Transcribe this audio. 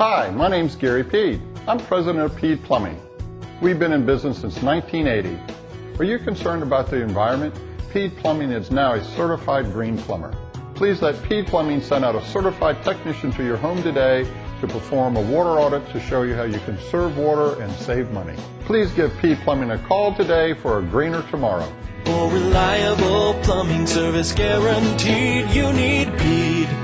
Hi, my name's Gary Peed. I'm president of Peed Plumbing. We've been in business since 1980. Are you concerned about the environment? Peed Plumbing is now a certified green plumber. Please let Peed Plumbing send out a certified technician to your home today to perform a water audit to show you how you can conserve water and save money. Please give Peed Plumbing a call today for a greener tomorrow. For reliable plumbing service guaranteed, you need Peed.